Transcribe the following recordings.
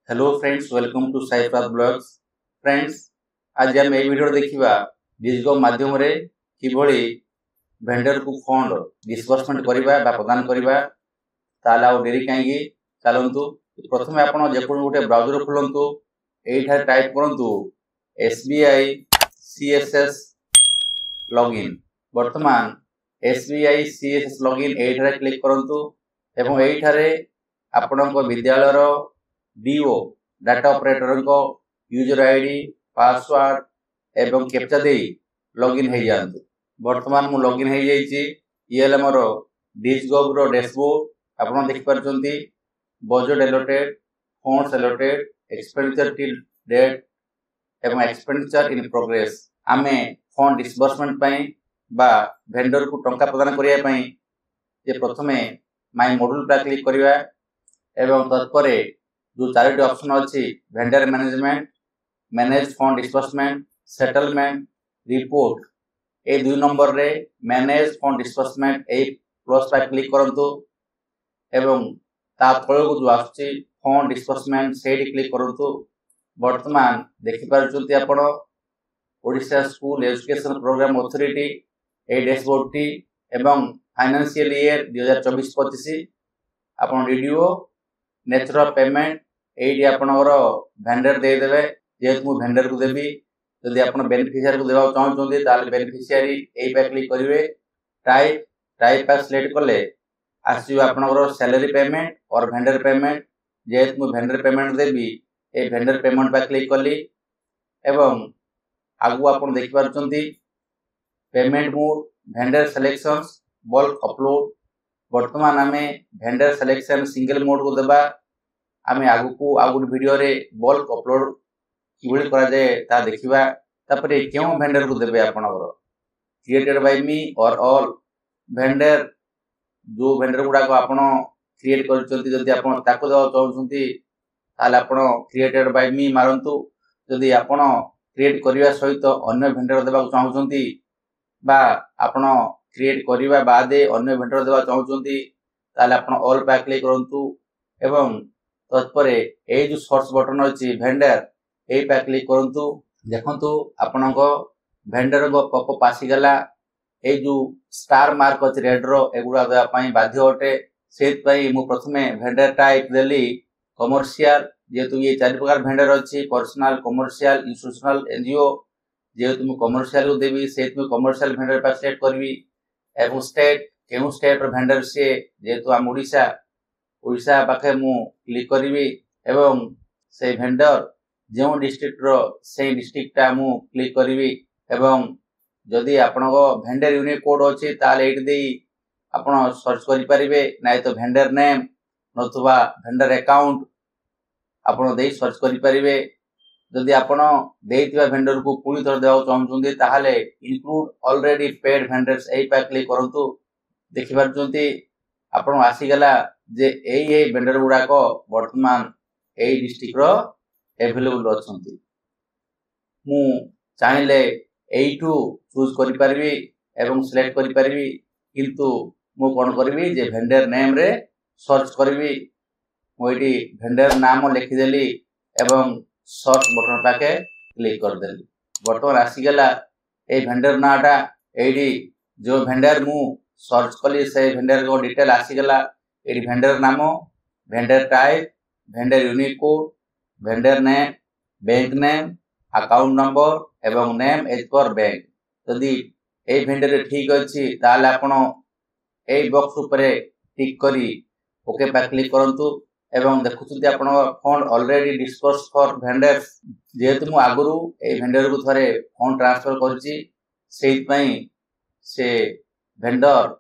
Hello friends, welcome to साइफार blogs. Friends, आज आम ये वीडियो देखा डिजिगो माध्यम रे किभली वेंडर को फंड डिस्बर्समेंट करबा बा प्रदान करबा ताला और डेरी कांगी चलंतु। प्रथमे आपण जेकोन गोटे ब्राउजर खोलंतु, एठा टाइप करंतु SBI CSS लॉगिन। वर्तमान SBI CSS लॉगिन एठा क्लिक करंतु एवं एठारे आपणक विद्यालयर DO डाटा ऑपरेटर को यूजर आईडी पासवर्ड एवं कैप्चा दे लॉगिन हो जातु। वर्तमान मु लॉगिन हो जाइए। ये मोर डिजिगोव रो डैशबोर्ड आपन देख पारछंती। Budget allotted, funds allotted, expenditure till date एवं एक्सपेंडिचर इन प्रोग्रेस। आमे फंड डिस्बर्समेंट पई बा वेंडर को टंका प्रदान करिया पई जे प्रथमे माय मॉड्यूल पर क्लिक करिवा एवं तत्परे जो चारोटी ऑप्शन अच्छी vendor management, manage fund disbursement, settlement, report, ए 2 नंबर रे मैनेज फंड डिस्बर्समेंट ए प्लस पर क्लिक करंतु एवं ता तळको जो आछि फंड डिस्बर्समेंट सेडी क्लिक करंतु। वर्तमान देखि पारछंती आपण Odisha school education programme authority ए डैशबोर्ड टी एवं फाइनेंशियल ईयर 2024-25 आपण डीडीओ नेचर ऑफ पेमेंट एडी आपनकर वेंडर दे देबे। जेहेतु मु वेंडर को देबी, यदि आपण बेनिफिशियरी को देबा चाहउछोंती ताले बेनिफिशियरी एई पे क्लिक करिवे। टाइप पर सिलेक्ट करले आसी आपनकर सैलरी पेमेंट और वेंडर पेमेंट। जेहेतु मु वेंडर पेमेंट देबी, ए वेंडर पेमेंट पर क्लिक करली एवं आगु आपण देखि पारछंती payment mode, vendor selections, bulk upload. वर्तमान आमे वेंडर सिलेक्शन सिंगल मोड को देबा। आमे आगु को आगु वीडियो रे बल्क अपलोड किबळी करा जाय ता देखिबा। तापरे केउ वेंडर को देबे आपनकर क्रिएटेड बाय मी और ऑल वेंडर। जो वेंडर गुडा को आपण क्रिएट करचंती, जदि आपण ताको देबा चाहउछंती ताले आपण क्रिएटेड बाय मी मारंतु। जदि आपण क्रिएट करिवा सहित अन्य वेंडर देबा चाहउछंती बा आपण क्रिएट करिवा बादे अन्य वेंडर देबा चाहउछंती ताले आपण ऑल पे क्लिक करंतु एवं तत्परे ए जो सर्च बटन अछि वेंडर ए पे क्लिक करंतु। देखंतु आपनको वेंडर को पॉपअप आसी गला। ए जो स्टार मार्क अछि रेड रो एगुडा देबा पई बाध्य अटे। सेत पई मु प्रथमे वेंडर टाइप देली कमर्शियल। जेतु ये चार प्रकार वेंडर अछि पर्सनल, कमर्शियल, इंस्टीट्यूशनल, एनजीओ। जेतु मु कमर्शियल को देबी, सेत में कमर्शियल वेंडर पर सेट करबी एवं स्टेट केउ स्टेट रो वेंडर से जेतु हम ओडिशा पाखे मु क्लिक करिवि एवं से वेंडर जो डिस्ट्रिक्ट रो से डिस्ट्रिक्ट ता मु क्लिक करिवि एवं जदि आपनको वेंडर यूनिक कोड अछि ताले एट देई आपण सर्च करि परिबे। नाइ तो वेंडर नेम नथुबा वेंडर अकाउंट आपण देई सर्च करि परिबे। जदि आपण देइतिबा वेंडर को पुनी थर देबा चाहउछंती ताहाले इंक्लूड ऑलरेडी पेड वेंडर्स एई पे क्लिक करंतु। देखि पारछंती आपण आसी गला जे एई वेंडर गुडा को वर्तमान एई डिस्ट्रिक्ट रो अवेलेबल अछंती। मु चाहिले एइटू चूज करि परबी एवं सिलेक्ट करि परबी, किंतु मु कोन करबी जे वेंडर नेम रे सर्च करबी। मु एडी वेंडर नाम लिखि देली एवं सर्च बटन पाके क्लिक कर देली। वर्तमान आसी गला ए वेंडर नाटा एडी जो वेंडर मु सर्च कली से वेंडर को डिटेल आसी गला। एडी वेंडर नाम, vendor type, vendor unique code, vendor name, bank name, account number एवं नेम एज पर बैंक। यदि ए वेंडर ठीक अछि ताले आपण ए बॉक्स ऊपर टिक करी ओके पे क्लिक करंतु एवं देखुछुती आपण fund already disburse for vendors. जेहेतु मु आगुरु ए वेंडर को थरे फंड ट्रांसफर करछि, सेहि पई से वेंडर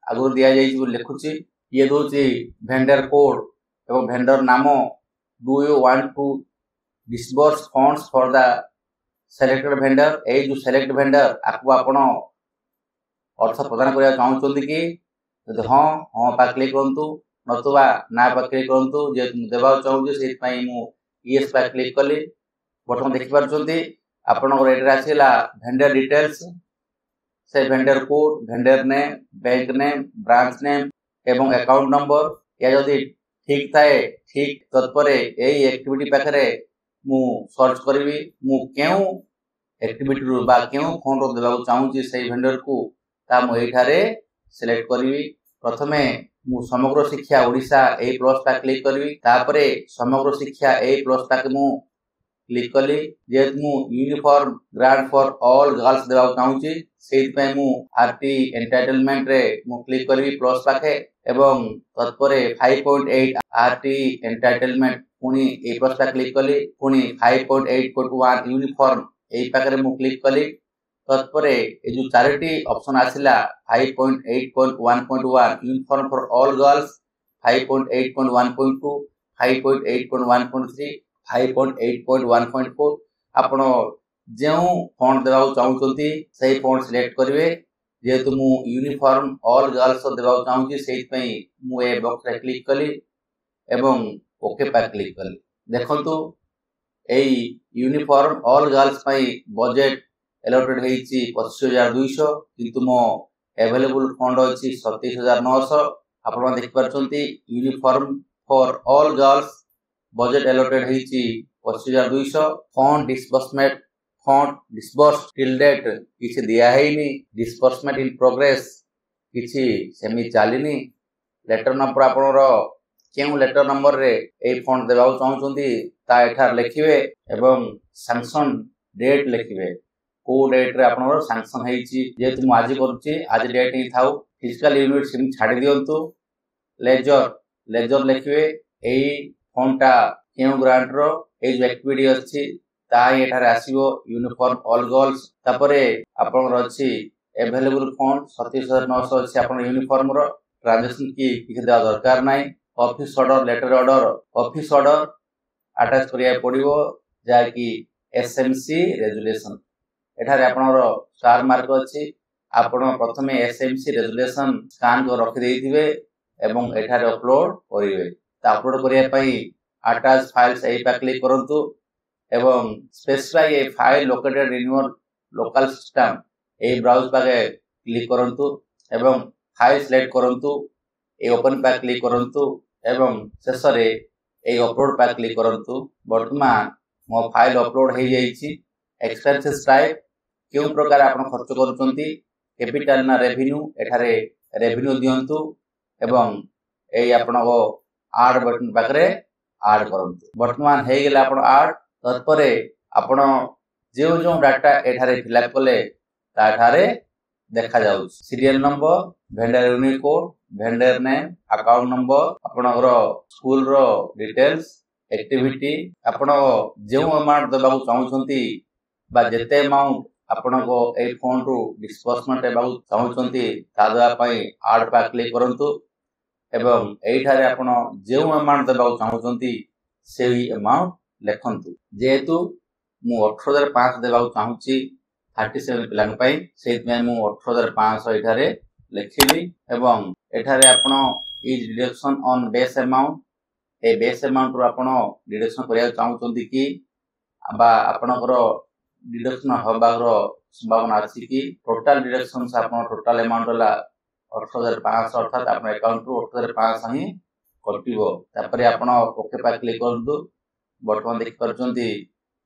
आगुरु दिया जाइछि बोल लिखुछि। ये दोछि वेंडर कोड एवं वेंडर नाम। Do you want to disburse funds for the selected vendor. ए जो सिलेक्ट वेंडर आकु आपण अर्थ प्रदान करिया चाहउछंती कि यदि हां हां पा क्लिक करंतु नतुबा ना पा क्लिक करंतु। जे देबा चाहउछि सेहि पई मु यस पा क्लिक कली। बटन देखि पारछंती आपण को एड्रेस आसीला वेंडर डिटेल्स, से vendor code, vendor name, bank name, branch name एवं अकाउंट नंबर। या जदि ठीक थाए ठीक तत्पर यही एक्टिविटी पाखे मु सर्च करी मु क्यों एक्टिविटी रू बा क्यों फंड रो देबा चाहूची से वेंडर को ता मु एठारे सिलेक्ट करी प्रथमे मु समग्र शिक्षा ओडिशा ए प्लस ता क्लिक करी तापरे समग्र शिक्षा ए प्लस ता के मु क्लिक कली जेत मु uniform grant for all girls देबा चाहूची सेहि पे मु आरटी एंटाइटलमेंट रे मु क्लिक करी प्लस पाखे एवं तत्परे 5.8 आरटी एंटाइटलमेंट पुनी ए प्लस ता क्लिक कली पुनी 5.8.1 यूनिफॉर्म ए पाखे मु क्लिक कली तत्परे ए जो चारिटी ऑप्शन आसिला 5.8.1.1 यूनिफॉर्म फॉर ऑल गर्ल्स 5.8.1.2 5.8.1.3 5.8.1.4 आपण जो फंड देवा चाहूँगी से फंड सिलेक्ट करेंगे जेहेतु मु यूनिफॉर्म ऑल गर्ल्स देवा चाहूँगी से मुझे बॉक्स रे क्लिक कली एवं ओके पर क्लिक कली देखंतु एई uniform all girls budget allotted होईची 25,200 किंतु मो अवेलेबल फंड अछि 27,900 आपण देख परछंती uniform for all girls budget allotted होईची 25,200 फंड डिस्बर्स टिल डेट किछि दिया हेनी डिस्बर्समेंट इन प्रोग्रेस किछि सेमी चालिनी लेटर नंबर आपनर केउ लेटर नंबर रे ए फंड देबा चाहउछंती ता एठार लिखिबे एवं सैंक्शन डेट लिखिबे को डेट रे आपनर सैंक्शन हेची जेतु मु आज करूची आज डेट ही थाउ फिजिकल यूनिट सिम छाडी दियंतु लेजर लिखिबे एई फंडटा केउ ग्रांट रो ए जो एक्टिविटी अछि ताई एठारे आसीबो यूनिफॉर्म ऑल गर्ल्स तापरे आपनर अछि अवेलेबल फंड 27,900 अछि आपन यूनिफॉर्म रो ट्रांजैक्शन की किछ देवा दरकार नै office order letter order office order attach करिया पड़िबो जा कि एसएमसी रेजुलेशन एठारे आपनर स्टार मार्क अछि आपण प्रथमे एसएमसी रेजुलेशन स्कैन को रखि देथिबे एवं एठारे अपलोड करिवे ता अपलोड करिया पई अटैच फाइल्स एई पे क्लिक करंतु एवं specify a file located in your local system ए ब्राउज पागे क्लिक करंतु एवं फाइल सिलेक्ट करंतु ए ओपन पे क्लिक करंतु एवं शेष रे ए अपलोड पे क्लिक करंतु वर्तमान मो फाइल अपलोड हो जाईची एक्सपेंसेस टाइप क्यों प्रकार आपण खर्च करूचंती कैपिटल ना रेवेन्यू एठारे रेवेन्यू दियंतु एवं ए आपण को ऐड बटन पाखरे ऐड करंतु वर्तमान हे गेला आपण ऐड तत्परे आपण जो डाटा एठारे फिलअप कले ताठारे देखा जाउ serial number vendor unique code vendor name account number आपनकर स्कूल रो डिटेल्स एक्टिविटी आपण जो अमाउंट देबा चाहउछंती बा जेते अमाउंट आपण को ए फंड रो डिस्बर्समेंट एबा चाहउछंती ता देबा पई ऐड पा क्लिक करंतु एवं एठारे आपण जो अमाउंट देबा चाहउछंती सेही अमाउंट लेखंतु जेहेतु मु 18,500 देबा चाहूची 37 पिलान पई सेहि में मु 18,500 एठारे लिखिली एवं एठारे आपण is deduction on base amount ए बेस अमाउंट रो आपण डिडक्शन करिया चाहउछंती कि बा आपनकर डिडक्शन हबार संभावना अछि कि टोटल डिडक्शन से आपण टोटल अमाउंट होला 18,500 अर्थात आपण अकाउंट रो 18,500 ही कटिबो तापरे आपण ओके पर क्लिक करदु वर्तमान देख परचंती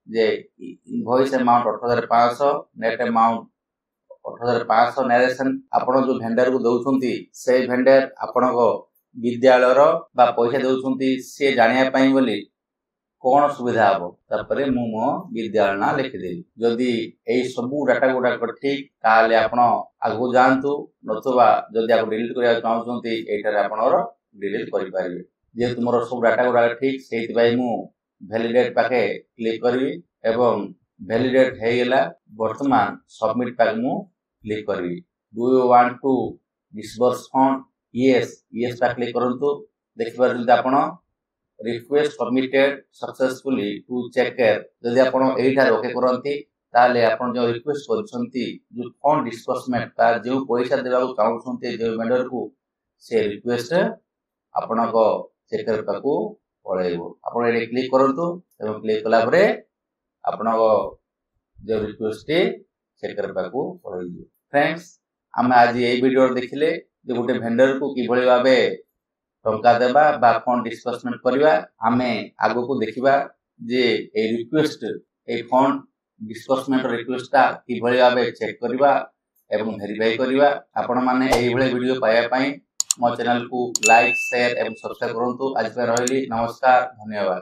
जे invoice amount 18,500 net amount 18,500 narration आपण जो वेंडर को दउछंती से वेंडर आपण को विद्यालय रो बा पैसा दउछंती से जानिया पई बोली कौन सुविधा हम तापरे मु मो विद्यालय ना लिखि देबी जदि एई सबु डाटा गुडा ठीक ताले आपण आगु जानतु नतुबा जदि आगु डिलीट करिया चाहउछंती एटारे आपनर डिलीट करि पारिबे जे तुमरो सब डाटा गुडा ठीक सेति बाय मु वैलिडेट पाके क्लिक करबी एवं वैलिडेट हे गेला वर्तमान सबमिट पाके मु क्लिक करबी do you want to disburse fund yes पर क्लिक करंतु देखि परजंती आपण request submitted successfully to checker जदि आपण एठार ओके करंती ताले आपण जो रिक्वेस्ट करछंती जो फंड डिस्बर्समेंट का जो पैसा देबा को चाहउछंती जो वेंडर को से रिक्वेस्ट आपण को चेकर पाकू पळेबो आपण एले क्लिक करंतु एवं क्लिक कला परे आपण को जो रिक्वेस्ट चेकर पाकू पळेबो फ्रेंड्स हम आज ए वीडियो देखिले जे गोटे वेंडर को कि भली भाबे टंका देबा बा फंड डिस्बर्समेंट करवा आमे आगो को देखिबा जे ए रिक्वेस्ट ए फंड डिस्बर्समेंट रिक्वेस्टटा किभଳି भाबे चेक करवा एवं वेरीफाई करवा। आपण माने एही भळे वीडियो पाया पई मो चैनल को लाइक शेयर एवं सब्सक्राइब करंतु। आज पे रहली नमस्कार, धन्यवाद।